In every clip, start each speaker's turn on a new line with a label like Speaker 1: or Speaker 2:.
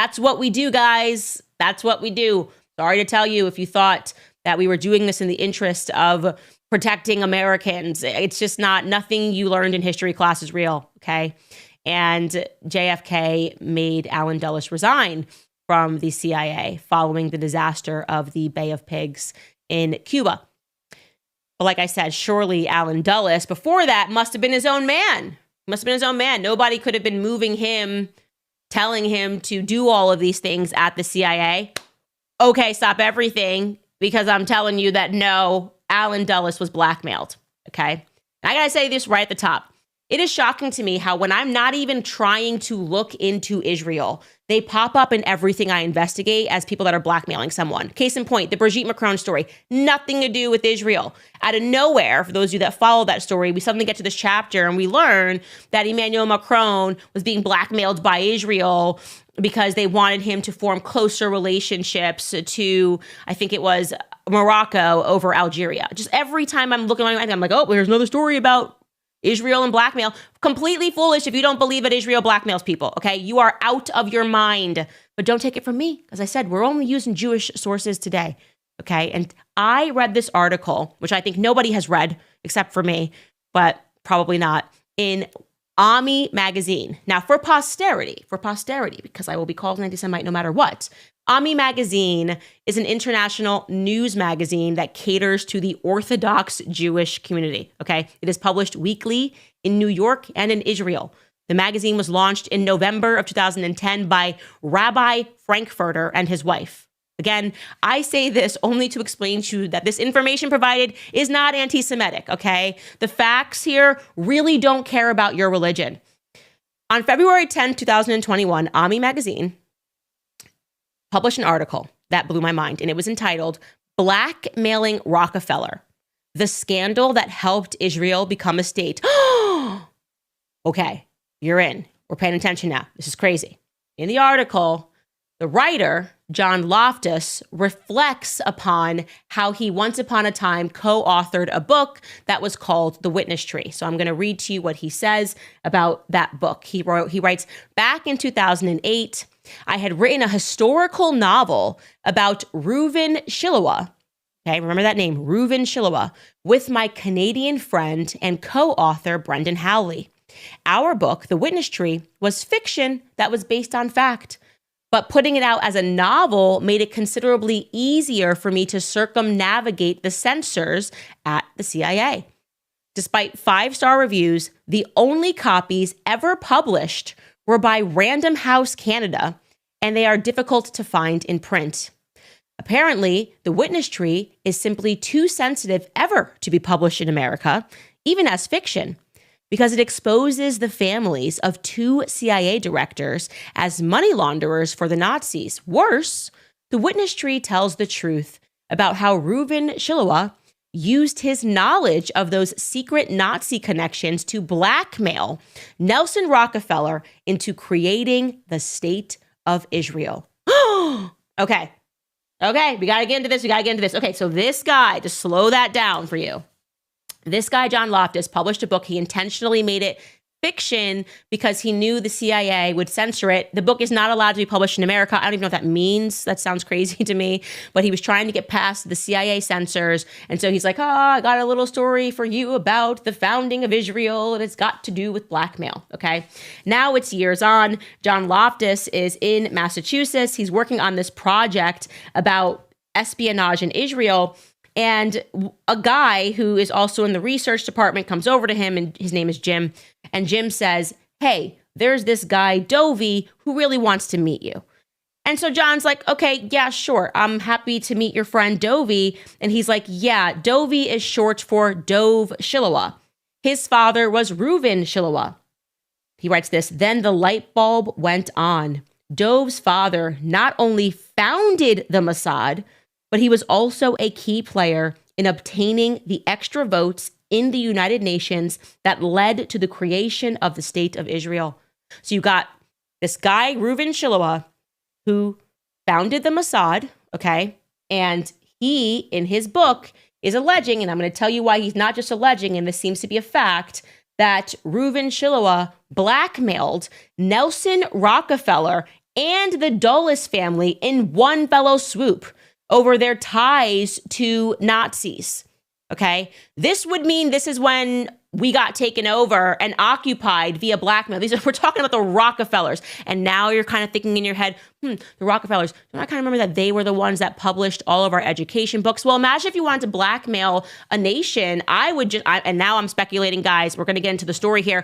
Speaker 1: That's what we do, guys. That's what we do. Sorry to tell you if you thought that we were doing this in the interest of protecting Americans. It's just nothing you learned in history class is real, okay? And JFK made Allen Dulles resign from the CIA following the disaster of the Bay of Pigs in Cuba. But like I said, surely Allen Dulles, before that, must have been his own man. Nobody could have been moving him, telling him to do all of these things at the CIA. Okay, stop everything, because I'm telling you that no, Allen Dulles was blackmailed, okay? And I gotta say this right at the top. It is shocking to me how when I'm not even trying to look into Israel, they pop up in everything I investigate as people that are blackmailing someone. Case in point, the Brigitte Macron story, nothing to do with Israel. Out of nowhere, for those of you that follow that story, we suddenly get to this chapter and we learn that Emmanuel Macron was being blackmailed by Israel because they wanted him to form closer relationships to, I think it was Morocco over Algeria. Just every time I'm looking at it, I'm like, oh, there's another story about Israel and blackmail. Completely foolish if you don't believe that Israel blackmails people, okay? You are out of your mind. But don't take it from me. As I said, we're only using Jewish sources today, okay? And I read this article, which I think nobody has read except for me, but probably not, in Ami magazine. Now, for posterity, because I will be called an anti-Semite no matter what, Ami magazine is an international news magazine that caters to the Orthodox Jewish community, okay? It is published weekly in New York and in Israel. The magazine was launched in November of 2010 by Rabbi Frankfurter and his wife. Again, I say this only to explain to you that this information provided is not anti-Semitic, okay? The facts here really don't care about your religion. On February 10, 2021, Ami magazine published an article that blew my mind, and it was entitled Blackmailing Rockefeller, the scandal that helped Israel become a state. Okay, you're in. We're paying attention now. This is crazy. In the article, the writer, John Loftus, reflects upon how he once upon a time co-authored a book that was called The Witness Tree. So I'm going to read to you what he says about that book. He writes, back in 2008, I had written a historical novel about Reuven Shiloah. Okay, remember that name, Reuven Shiloah, with my Canadian friend and co-author Brendan Howley. Our book, The Witness Tree, was fiction that was based on fact. But putting it out as a novel made it considerably easier for me to circumnavigate the censors at the CIA. Despite 5-star reviews, the only copies ever published were by Random House Canada, and they are difficult to find in print. Apparently, The Witness Tree is simply too sensitive ever to be published in America, even as fiction, because it exposes the families of 2 CIA directors as money launderers for the Nazis. Worse, The Witness Tree tells the truth about how Reuven Shiloah used his knowledge of those secret Nazi connections to blackmail Nelson Rockefeller into creating the State of Israel. Okay, we got to get into this. Okay, so this guy, to slow that down for you, this guy, John Loftus, published a book. He intentionally made it fiction because he knew the CIA would censor it. The book is not allowed to be published in America. I don't even know what that means. That sounds crazy to me. But he was trying to get past the CIA censors. And so he's like, I got a little story for you about the founding of Israel, and it's got to do with blackmail. Okay. Now it's years on. John Loftus is in Massachusetts. He's working on this project about espionage in Israel. And a guy who is also in the research department comes over to him, and his name is Jim. And Jim says, hey, there's this guy, Dovey, who really wants to meet you. And so John's like, okay, yeah, sure. I'm happy to meet your friend Dovey. And he's like, yeah, Dovey is short for Dov Shiloah. His father was Reuven Shiloah. He writes this, then the light bulb went on. Dov's father not only founded the Mossad, but he was also a key player in obtaining the extra votes in the United Nations that led to the creation of the State of Israel. So you got this guy, Reuven Shiloah, who founded the Mossad, okay? And he, in his book, is alleging, and I'm going to tell you why he's not just alleging, and this seems to be a fact, that Reuven Shiloah blackmailed Nelson Rockefeller and the Dulles family in one fellow swoop over their ties to Nazis. Okay? This would mean this is when we got taken over and occupied via blackmail. We're talking about the Rockefellers. And now you're kind of thinking in your head, the Rockefellers. Don't I kind of remember that they were the ones that published all of our education books? Well, imagine if you wanted to blackmail a nation. And now I'm speculating, guys, we're going to get into the story here.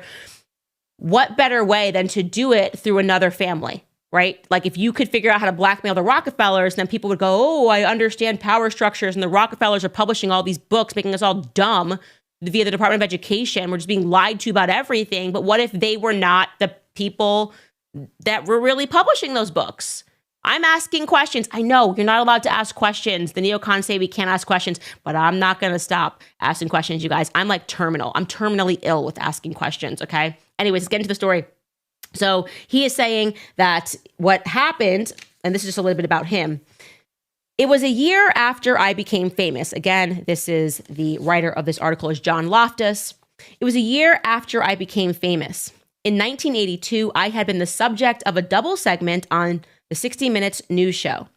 Speaker 1: What better way than to do it through another family? Right? Like if you could figure out how to blackmail the Rockefellers, then people would go, oh, I understand power structures and the Rockefellers are publishing all these books, making us all dumb via the Department of Education. We're just being lied to about everything. But what if they were not the people that were really publishing those books? I'm asking questions. I know you're not allowed to ask questions. The neocons say we can't ask questions, but I'm not going to stop asking questions, you guys. I'm like terminal. I'm terminally ill with asking questions, okay? Anyways, let's get into the story. So he is saying that what happened, and this is just a little bit about him, it was a year after I became famous. Again, this is the writer of this article is John Loftus. It was a year after I became famous. In 1982, I had been the subject of a double segment on the 60 Minutes news show.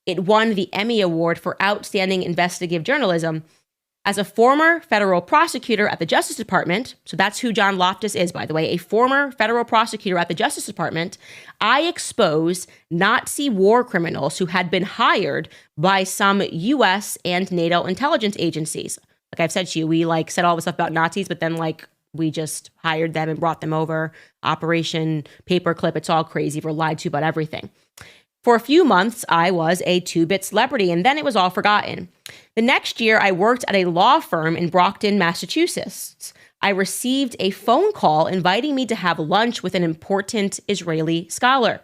Speaker 1: It won the Emmy Award for Outstanding Investigative Journalism. As a former federal prosecutor at the Justice Department, so that's who John Loftus is, by the way, a former federal prosecutor at the Justice Department, I exposed Nazi war criminals who had been hired by some U.S. and NATO intelligence agencies. Like I've said to you, we said all this stuff about Nazis, but then we just hired them and brought them over. Operation Paperclip, it's all crazy. We're lied to about everything. For a few months, I was a two-bit celebrity, and then it was all forgotten. The next year, I worked at a law firm in Brockton, Massachusetts. I received a phone call inviting me to have lunch with an important Israeli scholar.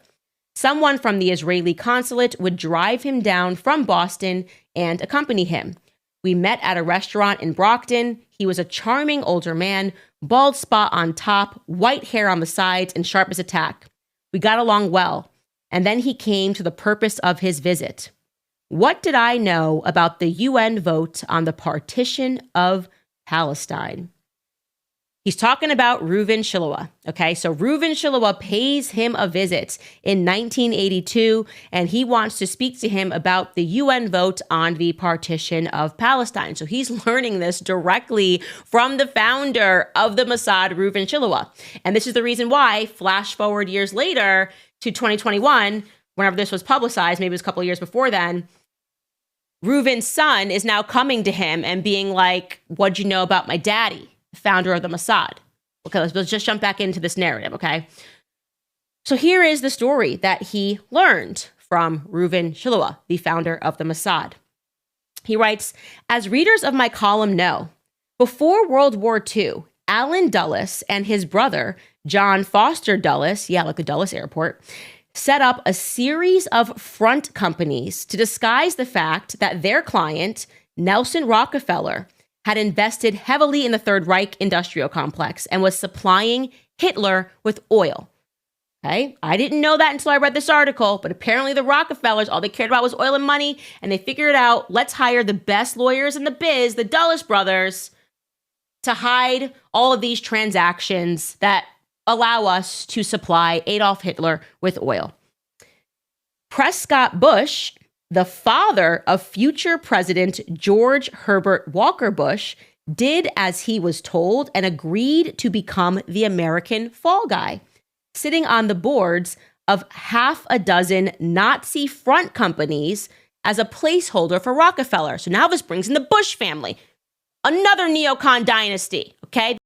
Speaker 1: Someone from the Israeli consulate would drive him down from Boston and accompany him. We met at a restaurant in Brockton. He was a charming older man, bald spot on top, white hair on the sides, and sharp as a tack. We got along well. And then he came to the purpose of his visit. What did I know about the UN vote on the partition of Palestine? He's talking about Reuven Shiloah. Okay, so Reuven Shiloah pays him a visit in 1982, and he wants to speak to him about the UN vote on the partition of Palestine. So he's learning this directly from the founder of the Mossad, Reuven Shiloah. And this is the reason why, flash forward years later, to 2021, whenever this was publicized, maybe it was a couple of years before then, Reuven's son is now coming to him and being like, what'd you know about my daddy, the founder of the Mossad? Okay, let's just jump back into this narrative, okay? So here is the story that he learned from Reuven Shiloah, the founder of the Mossad. He writes, as readers of my column know, before World War II, Allen Dulles and his brother, John Foster Dulles, like the Dulles Airport, set up a series of front companies to disguise the fact that their client, Nelson Rockefeller, had invested heavily in the Third Reich industrial complex and was supplying Hitler with oil. Okay, I didn't know that until I read this article, but apparently the Rockefellers, all they cared about was oil and money, and they figured out, let's hire the best lawyers in the biz, the Dulles brothers, to hide all of these transactions that allow us to supply Adolf Hitler with oil. Prescott Bush, the father of future President George Herbert Walker Bush, did as he was told and agreed to become the American fall guy, sitting on the boards of half a dozen Nazi front companies as a placeholder for Rockefeller. So now this brings in the Bush family, another neocon dynasty, okay?